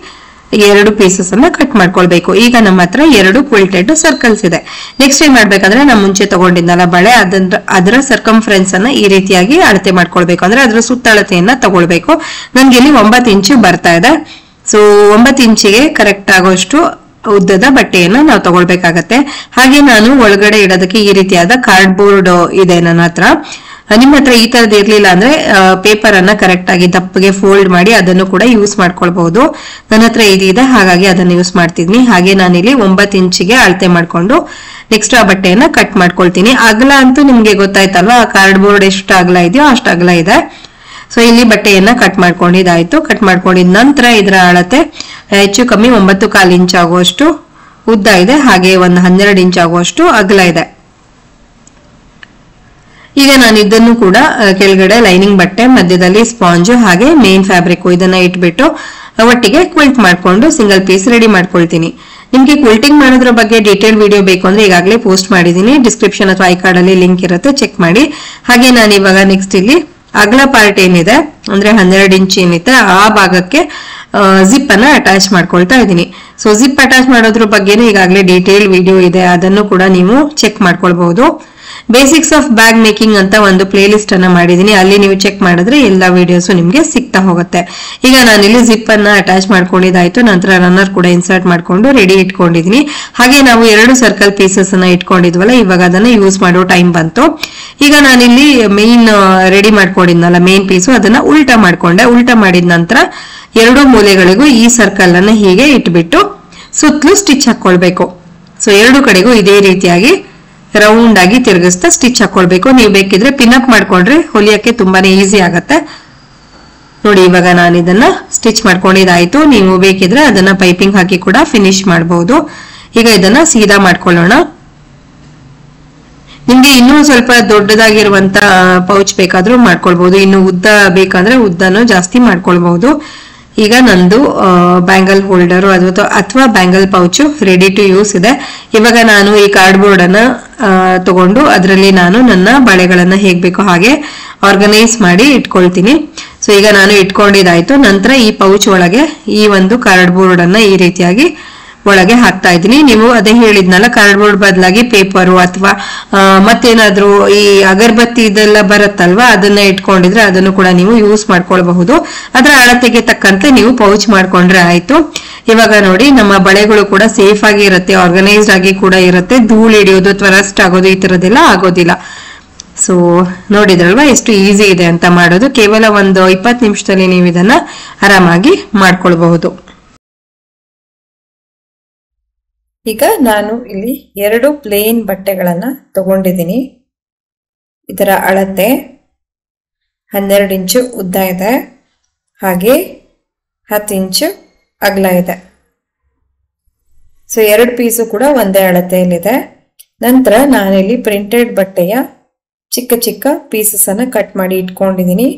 2 ಪೀಸಸ್ ಅನ್ನ ಕಟ್ ಮಾಡ್ಕೊಳ್ಬೇಕು. ಈಗ ನಮ್ಮ ಹತ್ರ 2 ಕ್ವಿಲ್ಟೆಡ್ ಸರ್ಕಲ್ಸ್ ಇದೆ. ನೆಕ್ಸ್ಟ್ ಏನ್ ಮಾಡ್ಬೇಕಂದ್ರೆ ನಾನು ಮುಂಚೆ ತಗೊಂಡಿದ್ನಲ್ಲ ಬಳೆ, ಅದರ ಸರ್ಕಂಫರೆನ್ಸ್ ಅನ್ನ ಈ ರೀತಿಯಾಗಿ ಅಳತೆ ಮಾಡ್ಕೊಳ್ಬೇಕು. ಅಂದ್ರೆ ಅದರ ಸುತ್ತಳತೆಯನ್ನ ತಗೊಳ್ಬೇಕು. ನನ್ಗೆ ಇಲ್ಲಿ 9 ಇಂಚು ಬರ್ತಾ ಇದೆ. ಸೊ 9 ಇಂಚಿಗೆ ಕರೆಕ್ಟ್ ಆಗೋಷ್ಟು ಉದ್ದದ ಬಟ್ಟೆಯನ್ನ ನಾವು ತಗೊಳ್ಬೇಕಾಗತ್ತೆ. ಹಾಗೆ ನಾನು ಒಳಗಡೆ ಇಡೋದಕ್ಕೆ ಈ ರೀತಿಯಾದ ಕಾರ್ಡ್ಬೋರ್ಡ್ ಇದೆ ನನ್ನ ಹತ್ರ. ನಿಮ್ಮ ಹತ್ರ ಈ ತರದ್ ಇರ್ಲಿಲ್ಲ ಅಂದ್ರೆ ಪೇಪರ್ ಅನ್ನ ಕರೆಕ್ಟ್ ಆಗಿ ದಪ್ಪಗೆ ಫೋಲ್ಡ್ ಮಾಡಿ ಅದನ್ನು ಕೂಡ ಯೂಸ್ ಮಾಡ್ಕೊಳ್ಬಹುದು. ನನ್ನ ಹತ್ರ ಇದಿದೆ, ಹಾಗಾಗಿ ಅದನ್ನ ಯೂಸ್ ಮಾಡ್ತಿದ್ನಿ. ಹಾಗೆ ನಾನಿಲ್ಲಿ 9 ಇಂಚಿಗೆ ಅಳತೆ ಮಾಡ್ಕೊಂಡು ನೆಕ್ಸ್ಟ್ ಆ ಬಟ್ಟೆಯನ್ನ ಕಟ್ ಮಾಡ್ಕೊಳ್ತೀನಿ. ಅಗಲ ಅಂತೂ ನಿಮ್ಗೆ ಗೊತ್ತಾಯ್ತಲ್ವಾ, ಆ ಕಾರ್ಡ್ಬೋರ್ಡ್ ಎಷ್ಟು ಅಗಲ ಇದೆಯೋ ಅಷ್ಟು ಅಗಲ ಇದೆ. ಸೊ ಇಲ್ಲಿ ಬಟ್ಟೆಯನ್ನ ಕಟ್ ಮಾಡ್ಕೊಂಡಿದ್ದಾಯ್ತು. ಕಟ್ ಮಾಡ್ಕೊಂಡಿದ ನಂತರ ಇದರ ಅಳತೆ ಹೆಚ್ಚು ಕಮ್ಮಿ 9.25 ಇಂಚ್ ಆಗುವಷ್ಟು ಉದ್ದ ಇದೆ. ಹಾಗೆ ಒಂದು 12 ಇಂಚ್ ಆಗುವಷ್ಟು ಅಗಲ ಇದೆ. ಈಗ ನಾನು ಇದನ್ನು ಕೂಡ ಕೆಳಗಡೆ ಲೈನಿಂಗ್ ಬಟ್ಟೆ, ಮಧ್ಯದಲ್ಲಿ ಸ್ಪಾಂಜ್, ಹಾಗೆ ಮೇನ್ ಫ್ಯಾಬ್ರಿಕ್ ಇದನ್ನ ಇಟ್ಬಿಟ್ಟು ಒಟ್ಟಿಗೆ ಕ್ವಿಲ್ಟ್ ಮಾಡ್ಕೊಂಡು ಸಿಂಗಲ್ ಪೀಸ್ ರೆಡಿ ಮಾಡ್ಕೊಳ್ತೀನಿ. ನಿಮ್ಗೆ ಕ್ವಿಲ್ಟಿಂಗ್ ಮಾಡೋದ್ರ ಬಗ್ಗೆ ಡೀಟೇಲ್ ವಿಡಿಯೋ ಬೇಕು ಅಂದ್ರೆ ಈಗಾಗಲೇ ಪೋಸ್ಟ್ ಮಾಡಿದೀನಿ. ಡಿಸ್ಕ್ರಿಪ್ಷನ್ ಅಥವಾ ಐ ಕಾರ್ಡ್ ಅಲ್ಲಿ ಲಿಂಕ್ ಇರುತ್ತೆ, ಚೆಕ್ ಮಾಡಿ. ಹಾಗೆ ನಾನು ಇವಾಗ ನೆಕ್ಸ್ಟ್ ಇಲ್ಲಿ ಅಗಲ ಪಾರ್ಟ್ ಏನಿದೆ ಅಂದ್ರೆ 12 ಇಂಚ್ ಏನಿದೆ ಆ ಭಾಗಕ್ಕೆ ಜಿಪ್ ಅನ್ನ ಅಟ್ಯಾಚ್ ಮಾಡ್ಕೊಳ್ತಾ ಇದ್ದೀನಿ. ಸೊ ಜಿಪ್ ಅಟ್ಯಾಚ್ ಮಾಡೋದ್ರ ಬಗ್ಗೆನೂ ಈಗಾಗಲೇ ಡೀಟೇಲ್ ವಿಡಿಯೋ ಇದೆ, ಅದನ್ನು ಕೂಡ ನೀವು ಚೆಕ್ ಮಾಡ್ಕೊಳ್ಬಹುದು. ಬೇಸಿಕ್ಸ್ ಆಫ್ ಬ್ಯಾಗ್ ಮೇಕಿಂಗ್ ಅಂತ ಒಂದು ಪ್ಲೇ ಲಿಸ್ಟ್ ಅನ್ನ ಮಾಡಿದೀನಿ, ಅಲ್ಲಿ ನೀವು ಚೆಕ್ ಮಾಡಿದ್ರೆ ಎಲ್ಲಾ ವಿಡಿಯೋಸ್ ನಿಮ್ಗೆ ಸಿಗ್ತಾ ಹೋಗುತ್ತೆ. ಈಗ ನಾನಿಲ್ಲಿ ಜಿಪ್ ಅನ್ನ ಅಟ್ಯಾಚ್ ಮಾಡ್ಕೊಂಡಿದ್ದಾಯ್ತು. ನಂತರ ರನ್ನರ್ ಕೂಡ ಇನ್ಸರ್ಟ್ ಮಾಡ್ಕೊಂಡು ರೆಡಿ ಇಟ್ಕೊಂಡಿದೀನಿ. ಹಾಗೆ ನಾವು 2 ಸರ್ಕಲ್ ಪೀಸಸ್ ಅನ್ನ ಇಟ್ಕೊಂಡಿದ್ವಲ್ಲ, ಇವಾಗ ಅದನ್ನ ಯೂಸ್ ಮಾಡೋ ಟೈಮ್ ಬಂತು. ಈಗ ನಾನಿಲ್ಲಿ ಮೇನ್ ರೆಡಿ ಮಾಡ್ಕೊಂಡಿದ್ನಲ್ಲ ಮೇನ್ ಪೀಸು, ಅದನ್ನ ಉಲ್ಟಾ ಮಾಡ್ಕೊಂಡೆ. ಉಲ್ಟಾ ಮಾಡಿದ ನಂತರ 2 ಮೂಲೆಗಳಿಗೂ ಈ ಸರ್ಕಲ್ ಅನ್ನ ಹೀಗೆ ಇಟ್ಬಿಟ್ಟು ಸುತ್ತಲೂ ಸ್ಟಿಚ್ ಹಾಕೊಳ್ಬೇಕು. ಸೊ 2 ಕಡೆಗೂ ಇದೇ ರೀತಿಯಾಗಿ ರೌಂಡ್ ಆಗಿ ತಿರುಗಿಸ್ತಾ ಸ್ಟಿಚ್ ಹಾಕೊಳ್ಬೇಕು. ನೀವು ಬೇಕಿದ್ರೆ ಪಿನ್ ಅಪ್ ಮಾಡ್ಕೊಂಡ್ರೆ ಹೊಲಿಯಕ್ಕೆ ತುಂಬಾನೇ ಈಸಿ ಆಗತ್ತೆ. ನೋಡಿ ಇವಾಗ ನಾನು ಇದನ್ನ ಸ್ಟಿಚ್ ಮಾಡ್ಕೊಂಡಿದ್ದಾಯ್ತು. ನೀವು ಬೇಕಿದ್ರೆ ಅದನ್ನ ಪೈಪಿಂಗ್ ಹಾಕಿ ಕೂಡ ಫಿನಿಶ್ ಮಾಡಬಹುದು. ಈಗ ಇದನ್ನ ಸೀದಾ ಮಾಡ್ಕೊಳ್ಳೋಣ. ನಿಮ್ಗೆ ಇನ್ನೂ ಸ್ವಲ್ಪ ದೊಡ್ಡದಾಗಿರುವಂತ ಪೌಚ್ ಬೇಕಾದ್ರೂ ಮಾಡ್ಕೊಳ್ಬಹುದು. ಇನ್ನು ಉದ್ದ ಬೇಕಂದ್ರೆ ಉದ್ದನೂ ಜಾಸ್ತಿ ಮಾಡ್ಕೊಳ್ಬಹುದು. ಈಗ ನಂದು ಬ್ಯಾಂಗಲ್ ಹೋಲ್ಡರ್ ಅಥವಾ bangle pouch ready to use ಇದೆ. ಇವಾಗ ನಾನು ಈ ಕಾರ್ಡ್ಬೋರ್ಡ್ ಅನ್ನ ತಗೊಂಡು ಅದರಲ್ಲಿ ನಾನು ನನ್ನ ಬಳೆಗಳನ್ನ ಹೇಗ್ ಬೇಕೋ ಹಾಗೆ ಆರ್ಗನೈಸ್ ಮಾಡಿ ಇಟ್ಕೊಳ್ತೀನಿ. ಸೊ ಈಗ ನಾನು ಇಟ್ಕೊಂಡಿದ್ದಾಯ್ತು. ನಂತರ ಈ ಪೌಚ್ ಒಳಗೆ ಈ ಒಂದು ಕಾರ್ಡ್ಬೋರ್ಡ್ ಅನ್ನ ಈ ರೀತಿಯಾಗಿ ಒಳಗೆ ಹಾಕ್ತಾ ಇದ್ದೀನಿ. ನೀವು ಅದೇ ಹೇಳಿದ್ನಲ್ಲ, ಕಾರ್ಡ್ಬೋರ್ಡ್ ಬದಲಾಗಿ ಪೇಪರು ಅಥವಾ ಮತ್ತೇನಾದ್ರೂ ಈ ಅಗರಬತ್ತಿ ಇದೆಲ್ಲ ಬರುತ್ತಲ್ವಾ, ಅದನ್ನ ಇಟ್ಕೊಂಡಿದ್ರೆ ಅದನ್ನು ಕೂಡ ನೀವು ಯೂಸ್ ಮಾಡ್ಕೊಳ್ಬಹುದು. ಅದರ ಅಳತೆಗೆ ತಕ್ಕಂತೆ ನೀವು ಪೌಚ್ ಮಾಡ್ಕೊಂಡ್ರೆ ಆಯ್ತು. ಇವಾಗ ನೋಡಿ ನಮ್ಮ ಬಳೆಗಳು ಕೂಡ ಸೇಫ್ ಆಗಿ ಇರುತ್ತೆ, ಆರ್ಗನೈಸ್ಡ್ ಆಗಿ ಕೂಡ ಇರುತ್ತೆ. ಧೂಳು ಹಿಡಿಯೋದು ಅಥವಾ ರಸ್ಟ್ ಆಗೋದು ಈ ತರದೆಲ್ಲ ಆಗೋದಿಲ್ಲ. ಸೊ ನೋಡಿದ್ರಲ್ವಾ ಎಷ್ಟು ಈಸಿ ಇದೆ ಅಂತ ಮಾಡೋದು. ಕೇವಲ ಒಂದು 20 ನಿಮಿಷದಲ್ಲಿ ನೀವು ಇದನ್ನ ಆರಾಮಾಗಿ ಮಾಡ್ಕೊಳ್ಬಹುದು. ಈಗ ನಾನು ಇಲ್ಲಿ 2 ಪ್ಲೇನ್ ಬಟ್ಟೆಗಳನ್ನ ತಗೊಂಡಿದ್ದೀನಿ. ಇದರ ಅಳತೆ 12 ಇಂಚು ಉದ್ದ ಇದೆ, ಹಾಗೆ 10 ಇಂಚು ಅಗಲ ಇದೆ. ಸೊ 2 ಪೀಸು ಕೂಡ ಒಂದೇ ಅಳತೆಯಲ್ಲಿದೆ. ನಂತರ ನಾನಿಲ್ಲಿ ಪ್ರಿಂಟೆಡ್ ಬಟ್ಟೆಯ ಚಿಕ್ಕ ಚಿಕ್ಕ ಪೀಸಸ್ ಅನ್ನ ಕಟ್ ಮಾಡಿ ಇಟ್ಕೊಂಡಿದ್ದೀನಿ.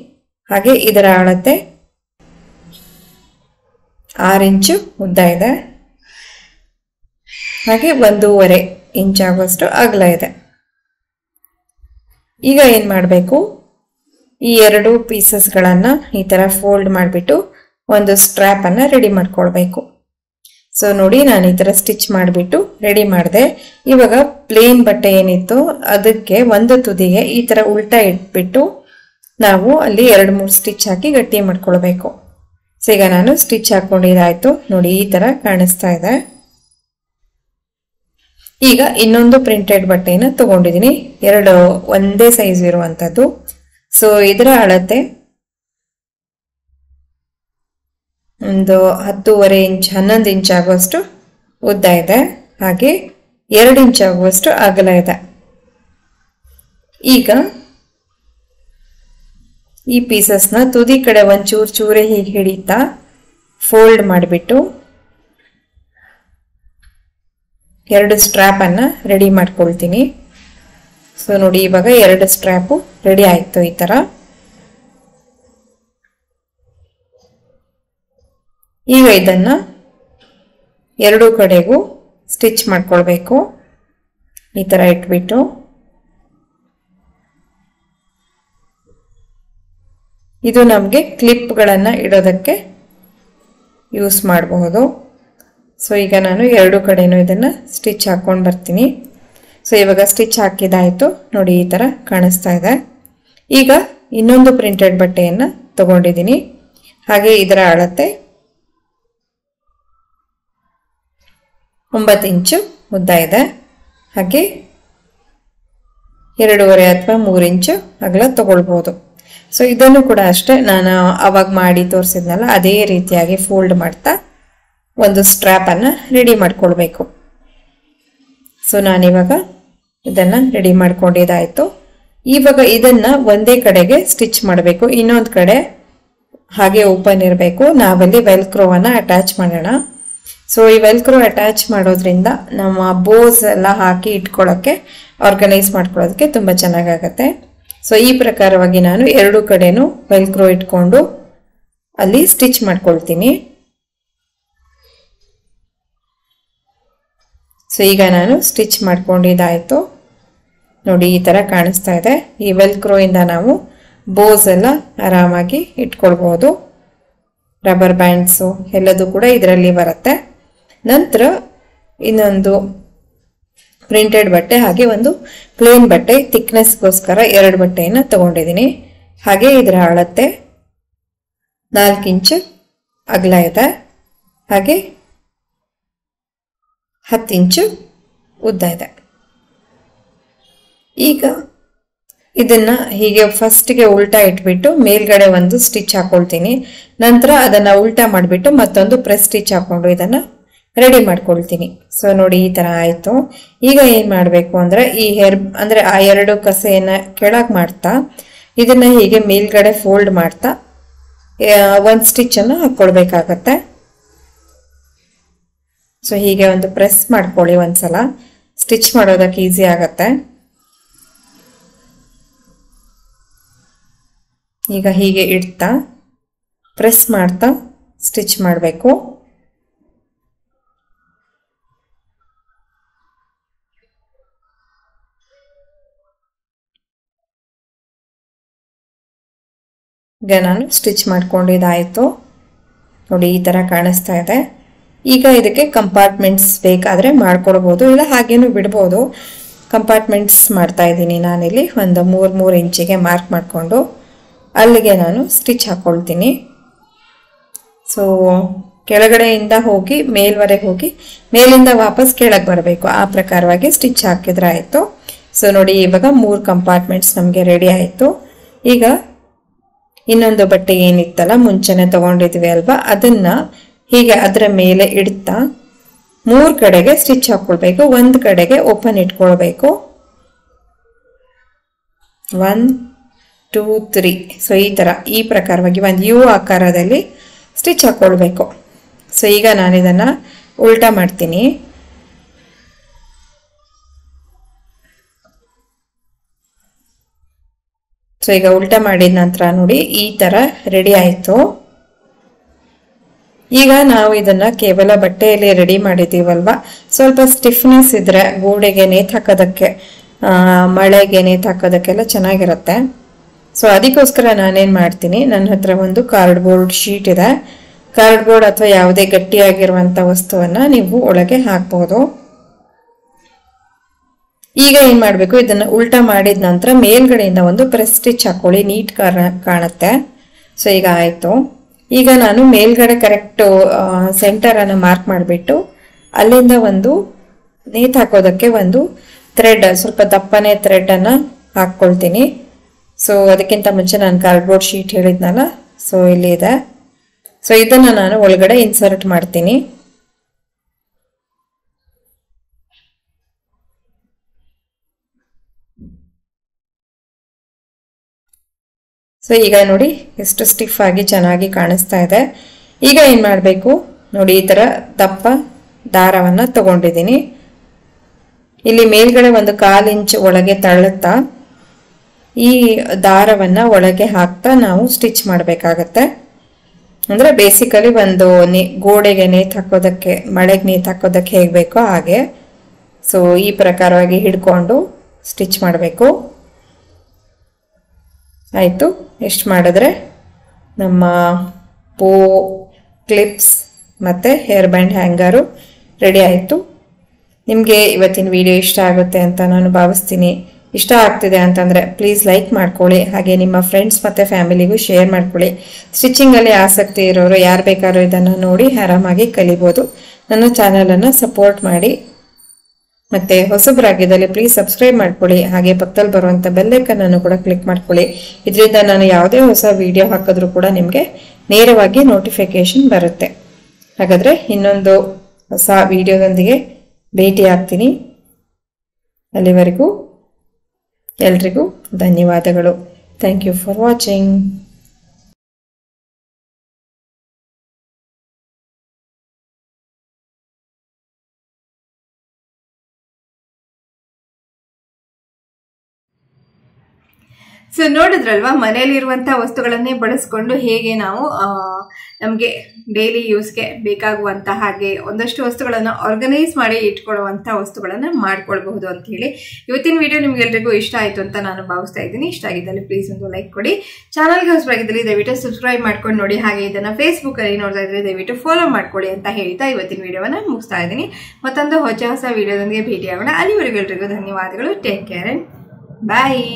ಹಾಗೆ ಇದರ ಅಳತೆ 6 ಇಂಚು ಉದ್ದ ಇದೆ. ಹಾಗೆ 1.5 ಇಂಚ್ ಆಗುವಷ್ಟು ಅಗಲ ಇದೆ. ಈಗ ಏನ್ ಮಾಡಬೇಕು, ಈ 2 ಪೀಸಸ್ಗಳನ್ನ ಈ ತರ ಫೋಲ್ಡ್ ಮಾಡಿಬಿಟ್ಟು ಒಂದು ಸ್ಟ್ರಾಪ್ ಅನ್ನ ರೆಡಿ ಮಾಡ್ಕೊಳ್ಬೇಕು. ಸೊ ನೋಡಿ, ನಾನು ಈ ತರ ಸ್ಟಿಚ್ ಮಾಡಿಬಿಟ್ಟು ರೆಡಿ ಮಾಡಿದೆ. ಇವಾಗ ಪ್ಲೇನ್ ಬಟ್ಟೆ ಏನಿತ್ತು ಅದಕ್ಕೆ ಒಂದು ತುದಿಗೆ ಈ ತರ ಉಲ್ಟಾ ಇಟ್ಬಿಟ್ಟು ನಾವು ಅಲ್ಲಿ 2-3 ಸ್ಟಿಚ್ ಹಾಕಿ ಗಟ್ಟಿ ಮಾಡ್ಕೊಳ್ಬೇಕು. ಸೊ ಈಗ ನಾನು ಸ್ಟಿಚ್ ಹಾಕೊಂಡಿದ್ದಾಯ್ತು. ನೋಡಿ, ಈ ತರ ಕಾಣಿಸ್ತಾ ಇದೆ. ಈಗ ಇನ್ನೊಂದು ಪ್ರಿಂಟೆಡ್ ಬಟ್ಟೆನ ತಗೊಂಡಿದ್ದೀನಿ, 2 ಒಂದೇ ಸೈಜ್ ಇರುವಂತದ್ದು. ಸೊ ಇದರ ಅಳತೆ ಒಂದು 10.5 ಇಂಚ್ 11 ಇಂಚ್ ಆಗುವಷ್ಟು ಉದ್ದ ಇದೆ. ಹಾಗೆ 2 ಇಂಚ್ ಆಗುವಷ್ಟು ಅಗಲ ಇದೆ. ಈಗ ಈ ಪೀಸಸ್ನ ತುದಿ ಕಡೆ ಒಂಚೂರು ಚೂರೆ ಹೀಗೆ ಹಿಡಿತಾ ಫೋಲ್ಡ್ ಮಾಡಿಬಿಟ್ಟು 2 ಸ್ಟ್ರಾಪ್ ಅನ್ನ ರೆಡಿ ಮಾಡ್ಕೊಳ್ತೀನಿ. ಸೊ ನೋಡಿ, ಇವಾಗ 2 ಸ್ಟ್ರಾಪು ರೆಡಿ ಆಯ್ತು. ಈ ತರ ಈಗ ಇದನ್ನ 2 ಕಡೆಗೂ ಸ್ಟಿಚ್ ಮಾಡ್ಕೊಳ್ಬೇಕು. ಈ ತರ ಇಟ್ಬಿಟ್ಟು ಇದು ನಮಗೆ ಕ್ಲಿಪ್ಗಳನ್ನ ಇಡೋದಕ್ಕೆ ಯೂಸ್ ಮಾಡಬಹುದು. ಸೊ ಈಗ ನಾನು 2 ಕಡೆನೂ ಇದನ್ನ ಸ್ಟಿಚ್ ಹಾಕೊಂಡು ಬರ್ತೀನಿ. ಸೊ ಇವಾಗ ಸ್ಟಿಚ್ ಹಾಕಿದಾಯ್ತು. ನೋಡಿ, ಈ ತರ ಕಾಣಿಸ್ತಾ ಇದೆ. ಈಗ ಇನ್ನೊಂದು ಪ್ರಿಂಟೆಡ್ ಬಟ್ಟೆಯನ್ನ ತಗೊಂಡಿದ್ದೀನಿ. ಹಾಗೆ ಇದರ ಅಳತೆ 9 ಇಂಚು ಉದ್ದ ಇದೆ. ಹಾಗೆ 2.5 ಅಥವಾ 3 ಇಂಚು ಅಗಲ ತಗೊಳ್ಬಹುದು. ಸೊ ಇದನ್ನು ಕೂಡ ಅಷ್ಟೇ ನಾನು ಅವಾಗ ಮಾಡಿ ತೋರಿಸಿದ್ನಲ್ಲ ಅದೇ ರೀತಿಯಾಗಿ ಫೋಲ್ಡ್ ಮಾಡ್ತಾ ಒಂದು ಸ್ಟ್ರಾಪ್ ಅನ್ನ ರೆಡಿ ಮಾಡ್ಕೊಳ್ಬೇಕು. ಸೊ ನಾನಿವಾಗ ಇದನ್ನ ರೆಡಿ ಮಾಡ್ಕೊಂಡಿದ್ದಾಯ್ತು. ಇವಾಗ ಇದನ್ನ ಒಂದೇ ಕಡೆಗೆ ಸ್ಟಿಚ್ ಮಾಡಬೇಕು, ಇನ್ನೊಂದು ಕಡೆ ಹಾಗೆ ಓಪನ್ ಇರಬೇಕು. ನಾವಲ್ಲಿ ವೆಲ್ಕ್ರೋವನ್ನ ಅಟ್ಯಾಚ್ ಮಾಡೋಣ. ಸೊ ಈ ವೆಲ್ಕ್ರೋ ಅಟ್ಯಾಚ್ ಮಾಡೋದ್ರಿಂದ ನಮ್ಮ ಬೋಸ್ ಎಲ್ಲ ಹಾಕಿ ಇಟ್ಕೊಳ್ಳೋಕ್ಕೆ ಆರ್ಗನೈಸ್ ಮಾಡ್ಕೊಳ್ಳೋದಕ್ಕೆ ತುಂಬಾ ಚೆನ್ನಾಗಾಗತ್ತೆ. ಸೊ ಈ ಪ್ರಕಾರವಾಗಿ ನಾನು 2 ಕಡೆನೂ ವೆಲ್ಕ್ರೋ ಇಟ್ಕೊಂಡು ಅಲ್ಲಿ ಸ್ಟಿಚ್ ಮಾಡ್ಕೊಳ್ತೀನಿ. ಸೊ ಈಗ ನಾನು ಸ್ಟಿಚ್ ಮಾಡ್ಕೊಂಡಿದ್ದಾಯ್ತು. ನೋಡಿ, ಈ ತರ ಕಾಣಿಸ್ತಾ ಇದೆ. ಈ ವೆಲ್ಕ್ರೋ ಇಂದ ನಾವು ಬೋಸ್ ಎಲ್ಲ ಆರಾಮಾಗಿ ಇಟ್ಕೊಳ್ಬಹುದು. ರಬ್ಬರ್ ಬ್ಯಾಂಡ್ಸು ಎಲ್ಲದೂ ಕೂಡ ಇದರಲ್ಲಿ ಬರುತ್ತೆ. ನಂತರ ಇನ್ನೊಂದು ಪ್ರಿಂಟೆಡ್ ಬಟ್ಟೆ ಹಾಗೆ ಒಂದು ಪ್ಲೇನ್ ಬಟ್ಟೆ ಥಿಕ್ನೆಸ್ಗೋಸ್ಕರ 2 ಬಟ್ಟೆಯನ್ನು ತಗೊಂಡಿದ್ದೀನಿ. ಹಾಗೆ ಇದರ ಅಳತೆ 4 ಇಂಚು ಅಗಲ ಇದೆ. ಹಾಗೆ 10 ಇಂಚು ಉದ್ದ ಇದೆ. ಈಗ ಇದನ್ನ ಹೀಗೆ ಫಸ್ಟ್ಗೆ ಉಲ್ಟಾ ಇಟ್ಬಿಟ್ಟು ಮೇಲ್ಗಡೆ ಒಂದು ಸ್ಟಿಚ್ ಹಾಕೊಳ್ತೀನಿ. ನಂತರ ಅದನ್ನ ಉಲ್ಟಾ ಮಾಡಿಬಿಟ್ಟು ಮತ್ತೊಂದು ಪ್ರೆಸ್ ಸ್ಟಿಚ್ ಹಾಕೊಂಡು ಇದನ್ನ ರೆಡಿ ಮಾಡ್ಕೊಳ್ತೀನಿ. ಸೊ ನೋಡಿ, ಈ ತರ ಆಯ್ತು. ಈಗ ಏನ್ ಮಾಡ್ಬೇಕು ಅಂದ್ರೆ ಈ ಅಂದ್ರೆ ಆ 2 ಕಸೆಯನ್ನ ಕೆಳಗ್ ಮಾಡ್ತಾ ಇದನ್ನ ಹೀಗೆ ಮೇಲ್ಗಡೆ ಫೋಲ್ಡ್ ಮಾಡ್ತಾ ಒಂದು ಸ್ಟಿಚ್ ಅನ್ನು ಹಾಕೊಳ್ಬೇಕಾಗತ್ತೆ. ಸೊ ಹೀಗೆ ಒಂದು ಪ್ರೆಸ್ ಮಾಡ್ಕೊಳ್ಳಿ ಒಂದ್ಸಲ, ಸ್ಟಿಚ್ ಮಾಡೋದಕ್ಕೆ ಈಸಿ ಆಗತ್ತೆ. ಈಗ ಹೀಗೆ ಇಡ್ತಾ ಪ್ರೆಸ್ ಮಾಡ್ತಾ ಸ್ಟಿಚ್ ಮಾಡಬೇಕು. ಈಗ ನಾನು ಸ್ಟಿಚ್ ಮಾಡ್ಕೊಂಡಿದ್ದಾಯ್ತು. ನೋಡಿ, ಈ ತರ ಕಾಣಿಸ್ತಾ ಇದೆ. ಈಗ ಇದಕ್ಕೆ ಕಂಪಾರ್ಟ್ಮೆಂಟ್ಸ್ ಬೇಕಾದ್ರೆ ಮಾಡ್ಕೊಳ್ಬಹುದು, ಇಲ್ಲ ಹಾಗೇನು ಬಿಡ್ಬೋದು. ಕಂಪಾರ್ಟ್ಮೆಂಟ್ಸ್ ಮಾಡ್ತಾ ಇದ್ದೀನಿ ನಾನಿಲ್ಲಿ. ಒಂದು 3 ಇಂಚಿಗೆ ಮಾರ್ಕ್ ಮಾಡಿಕೊಂಡು ಅಲ್ಲಿಗೆ ನಾನು ಸ್ಟಿಚ್ ಹಾಕೊಳ್ತೀನಿ. ಸೊ ಕೆಳಗಡೆಯಿಂದ ಹೋಗಿ ಮೇಲ್ವರೆಗೆ ಹೋಗಿ ಮೇಲಿಂದ ವಾಪಸ್ ಕೆಳಗೆ ಬರಬೇಕು, ಆ ಪ್ರಕಾರವಾಗಿ ಸ್ಟಿಚ್ ಹಾಕಿದ್ರೆ ಆಯಿತು. ಸೊ ನೋಡಿ, ಇವಾಗ 3 ಕಂಪಾರ್ಟ್ಮೆಂಟ್ಸ್ ನಮಗೆ ರೆಡಿ ಆಯಿತು. ಈಗ ಇನ್ನೊಂದು ಬಟ್ಟೆ ಏನಿತ್ತಲ್ಲ ಮುಂಚೆನೆ ತಗೊಂಡಿದ್ವಿ ಅಲ್ವಾ, ಅದನ್ನ ಹೀಗೆ ಅದರ ಮೇಲೆ ಇಡ್ತಾ 3 ಕಡೆಗೆ ಸ್ಟಿಚ್ ಹಾಕೊಳ್ಬೇಕು. ಒಂದು ಕಡೆಗೆ ಓಪನ್ ಇಟ್ಕೊಳ್ಬೇಕು. 1 2 3. ಸೊ ಈ ತರ ಈ ಪ್ರಕಾರವಾಗಿ ಒಂದು ಯು ಆಕಾರದಲ್ಲಿ ಸ್ಟಿಚ್ ಹಾಕೊಳ್ಬೇಕು. ಸೊ ಈಗ ನಾನು ಇದನ್ನ ಉಲ್ಟಾ ಮಾಡ್ತೀನಿ. ಸೊ ಈಗ ಉಲ್ಟಾ ಮಾಡಿದ ನಂತರ ನೋಡಿ ಈ ತರ ರೆಡಿ ಆಯ್ತು. ಈಗ ನಾವು ಇದನ್ನ ಕೇವಲ ಬಟ್ಟೆಯಲ್ಲಿ ರೆಡಿ ಮಾಡಿದೀವಲ್ವಾ, ಸ್ವಲ್ಪ ಸ್ಟಿಫ್ನೆಸ್ ಇದ್ರೆ ಗೋಡೆಗೆ ನೇತು ಹಾಕೋದಕ್ಕೆ, ಮಳೆಗೆ ನೇತು ಹಾಕೋದಕ್ಕೆಲ್ಲ ಚೆನ್ನಾಗಿರುತ್ತೆ. ಸೊ ಅದಕ್ಕೋಸ್ಕರ ನಾನೇನ್ ಮಾಡ್ತೀನಿ, ನನ್ನ ಹತ್ರ ಒಂದು ಕಾರ್ಡ್ಬೋರ್ಡ್ ಶೀಟ್ ಇದೆ. ಕಾರ್ಡ್ಬೋರ್ಡ್ ಅಥವಾ ಯಾವುದೇ ಗಟ್ಟಿಯಾಗಿರುವಂತ ವಸ್ತುವನ್ನ ನೀವು ಒಳಗೆ ಹಾಕ್ಬಹುದು. ಈಗ ಏನ್ ಮಾಡ್ಬೇಕು, ಇದನ್ನ ಉಲ್ಟಾ ಮಾಡಿದ ನಂತರ ಮೇಲ್ಗಡೆಯಿಂದ ಒಂದು ಪ್ರೆಸ್ ಸ್ಟಿಚ್ ಹಾಕೊಳ್ಳಿ, ನೀಟ್ ಕಾಣುತ್ತೆ. ಸೊ ಈಗ ಆಯ್ತು. ಈಗ ನಾನು ಮೇಲ್ಗಡೆ ಕರೆಕ್ಟ್ ಸೆಂಟರ್ ಅನ್ನ ಮಾರ್ಕ್ ಮಾಡಿಬಿಟ್ಟು ಅಲ್ಲಿಂದ ಒಂದು ನೇತು ಹಾಕೋದಕ್ಕೆ ಒಂದು ಥ್ರೆಡ್, ಸ್ವಲ್ಪ ದಪ್ಪನೆ ಥ್ರೆಡ್ ಅನ್ನ ಹಾಕೊಳ್ತೀನಿ. ಸೊ ಅದಕ್ಕಿಂತ ಮುಂಚೆ ನಾನು ಕಾರ್ಡ್ಬೋರ್ಡ್ ಶೀಟ್ ಹೇಳಿದ್ನಲ್ಲ, ಸೊ ಇಲ್ಲಿ ಇದೆ. ಸೊ ಇದನ್ನ ನಾನು ಒಳಗಡೆ ಇನ್ಸರ್ಟ್ ಮಾಡ್ತೀನಿ. ಸೊ ಈಗ ನೋಡಿ ಎಷ್ಟು ಸ್ಟಿಫ್ ಆಗಿ ಚೆನ್ನಾಗಿ ಕಾಣಿಸ್ತಾ ಇದೆ. ಈಗ ಏನ್ ಮಾಡಬೇಕು ನೋಡಿ, ಈ ತರ ದಪ್ಪ ದಾರವನ್ನ ತಗೊಂಡಿದ್ದೀನಿ. ಇಲ್ಲಿ ಮೇಲ್ಗಡೆ ಒಂದು 1/4 ಇಂಚ್ ಒಳಗೆ ತಳ್ಳುತ್ತಾ ಈ ದಾರವನ್ನ ಒಳಗೆ ಹಾಕ್ತಾ ನಾವು ಸ್ಟಿಚ್ ಮಾಡಬೇಕಾಗತ್ತೆ. ಅಂದ್ರೆ ಬೇಸಿಕಲಿ ಒಂದು ಗೋಡೆಗೆ ನೇತು ಹಾಕೋದಕ್ಕೆ, ಮಳೆಗೆ ನೇತು ಹಾಕೋದಕ್ಕೆ ಹೇಗೆ ಬೇಕೋ ಹಾಗೆ. ಸೊ ಈ ಪ್ರಕಾರವಾಗಿ ಹಿಡ್ಕೊಂಡು ಸ್ಟಿಚ್ ಮಾಡಬೇಕು. ಆಯಿತು. ಎಷ್ಟು ಮಾಡಿದ್ರೆ ನಮ್ಮ ಬೋ, ಕ್ಲಿಪ್ಸ್ ಮತ್ತು ಹೇರ್ ಬ್ಯಾಂಡ್ ಹ್ಯಾಂಗರು ರೆಡಿ ಆಯಿತು. ನಿಮಗೆ ಇವತ್ತಿನ ವಿಡಿಯೋ ಇಷ್ಟ ಆಗುತ್ತೆ ಅಂತ ನಾನು ಭಾವಿಸ್ತೀನಿ. ಇಷ್ಟ ಆಗ್ತಿದೆ ಅಂತಂದರೆ ಪ್ಲೀಸ್ ಲೈಕ್ ಮಾಡ್ಕೊಳ್ಳಿ, ಹಾಗೆ ನಿಮ್ಮ ಫ್ರೆಂಡ್ಸ್ ಮತ್ತು ಫ್ಯಾಮಿಲಿಗೂ ಶೇರ್ ಮಾಡ್ಕೊಳ್ಳಿ. ಸ್ಟಿಚಿಂಗಲ್ಲಿ ಆಸಕ್ತಿ ಇರೋರು ಯಾರು ಬೇಕಾದ್ರೂ ಇದನ್ನು ನೋಡಿ ಆರಾಮಾಗಿ ಕಲಿಬೋದು. ನನ್ನ ಚಾನಲನ್ನು ಸಪೋರ್ಟ್ ಮಾಡಿ. ಮತ್ತೆ ಹೊಸಬರಾಗಿದ್ದಲ್ಲಿ ಪ್ಲೀಸ್ ಸಬ್ಸ್ಕ್ರೈಬ್ ಮಾಡ್ಕೊಳ್ಳಿ, ಹಾಗೆ ಪಕ್ಕದಲ್ಲಿ ಬರುವಂಥ ಬೆಲ್ಲೈಕನ್ ಅನ್ನು ಕೂಡ ಕ್ಲಿಕ್ ಮಾಡ್ಕೊಳ್ಳಿ. ಇದರಿಂದ ನಾನು ಯಾವುದೇ ಹೊಸ ವಿಡಿಯೋ ಹಾಕಿದ್ರೂ ಕೂಡ ನಿಮಗೆ ನೇರವಾಗಿ ನೋಟಿಫಿಕೇಶನ್ ಬರುತ್ತೆ. ಹಾಗಾದರೆ ಇನ್ನೊಂದು ಹೊಸ ವಿಡಿಯೋದೊಂದಿಗೆ ಭೇಟಿ ಆಗ್ತೀನಿ. ಅಲ್ಲಿವರೆಗೂ ಎಲ್ರಿಗೂ ಧನ್ಯವಾದಗಳು. Thank you for watching. So ನೋಡಿದ್ರಲ್ವಾ, ಮನೆಯಲ್ಲಿರುವಂತಹ ವಸ್ತುಗಳನ್ನೇ ಬಳಸ್ಕೊಂಡು ಹೇಗೆ ನಾವು ನಮಗೆ ಡೈಲಿ ಯೂಸ್ಗೆ ಬೇಕಾಗುವಂತ ಹಾಗೆ ಒಂದಷ್ಟು ವಸ್ತುಗಳನ್ನ ಆರ್ಗನೈಸ್ ಮಾಡಿ ಇಟ್ಕೊಳ್ಳುವಂತ ವಸ್ತುಗಳನ್ನ ಮಾಡ್ಕೊಳ್ಬಹುದು ಅಂತ ಹೇಳಿ ಇವತ್ತಿನ ವಿಡಿಯೋ ನಿಮ್ಗೆಲ್ರಿಗೂ ಇಷ್ಟ ಆಯ್ತು ಅಂತ ನಾನು ಭಾವಿಸ್ತಾ ಇದ್ದೀನಿ. ಇಷ್ಟ ಆಗಿದ್ದಲ್ಲಿ ಪ್ಲೀಸ್ ಒಂದು ಲೈಕ್ ಕೊಡಿ. ಚಾನಲ್ಗೆ ಹೊಸಬರಾಗಿದ್ದಲ್ಲಿ ದಯವಿಟ್ಟು ಸಬ್ಸ್ಕ್ರೈಬ್ ಮಾಡ್ಕೊಂಡು ನೋಡಿ, ಹಾಗೆ ಇದನ್ನ ಫೇಸ್ಬುಕ್ ಅಲ್ಲಿ ನೋಡ್ತಾ ಇದ್ರೆ ದಯವಿಟ್ಟು ಫಾಲೋ ಮಾಡ್ಕೊಳ್ಳಿ ಅಂತ ಹೇಳ್ತಾ ಇವತ್ತಿನ ವಿಡಿಯೋವನ್ನ ಮುಗಿಸ್ತಾ ಇದ್ದೀನಿ. ಮತ್ತೊಂದು ಹೊಸ ವಿಡಿಯೋದೊಂದಿಗೆ ಭೇಟಿ ಆಗೋಣ. ಅಲ್ಲಿವರೆಗೂ ಎಲ್ರಿಗೂ ಧನ್ಯವಾದಗಳು. Take care and bye.